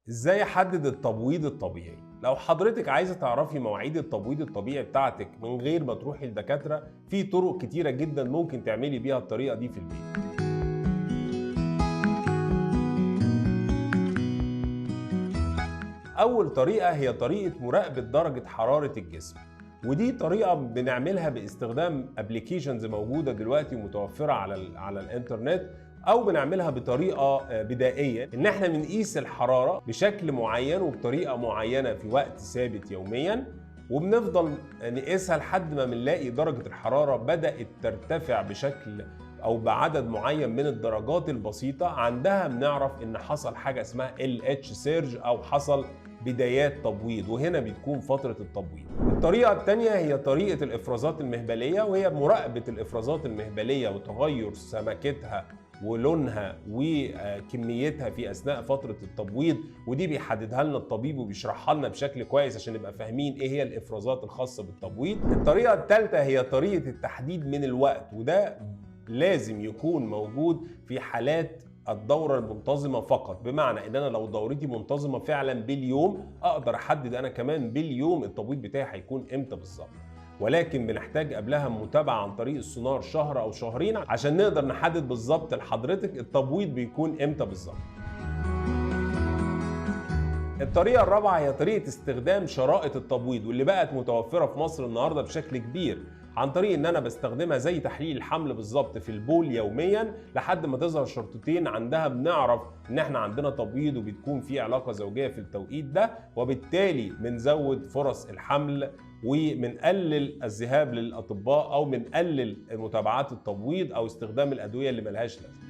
ازاي احدد التبويض الطبيعي؟ لو حضرتك عايزه تعرفي مواعيد التبويض الطبيعي بتاعتك من غير ما تروحي لدكاتره، في طرق كتيره جدا ممكن تعملي بيها الطريقه دي في البيت. اول طريقه هي طريقه مراقبه درجه حراره الجسم، ودي طريقه بنعملها باستخدام ابلكيشنز موجوده دلوقتي ومتوفره على الانترنت، او بنعملها بطريقه بدائيه ان احنا بنقيس الحراره بشكل معين وبطريقه معينه في وقت ثابت يوميا، وبنفضل نقيسها لحد ما بنلاقي درجه الحراره بدات ترتفع بشكل او بعدد معين من الدرجات البسيطه، عندها بنعرف ان حصل حاجه اسمها LH سيرج او حصل بدايات تبويض، وهنا بتكون فتره التبويض. الطريقه الثانيه هي طريقه الافرازات المهبليه، وهي مراقبه الافرازات المهبليه وتغير سمكتها ولونها وكميتها في اثناء فتره التبويض، ودي بيحددها لنا الطبيب وبيشرحها لنا بشكل كويس عشان نبقى فاهمين ايه هي الافرازات الخاصه بالتبويض. الطريقه الثالثه هي طريقه التحديد من الوقت، وده لازم يكون موجود في حالات الدورة المنتظمة فقط، بمعنى ان انا لو دورتي منتظمة فعلا باليوم اقدر احدد انا كمان باليوم التبويض بتاعي هيكون امتى بالظبط، ولكن بنحتاج قبلها متابعة عن طريق السونار شهر او شهرين عشان نقدر نحدد بالظبط لحضرتك التبويض بيكون امتى بالظبط. الطريقة الرابعة هي طريقة استخدام شرائط التبويض، واللي بقت متوفرة في مصر النهاردة بشكل كبير، عن طريق ان انا بستخدمها زي تحليل الحمل بالظبط في البول يوميا لحد ما تظهر شرطتين عندها بنعرف ان احنا عندنا تبويض وبتكون في علاقة زوجية في التوقيت ده، وبالتالي بنزود فرص الحمل وبنقلل الذهاب للاطباء او بنقلل متابعات التبويض او استخدام الادوية اللي ملهاش لازمة.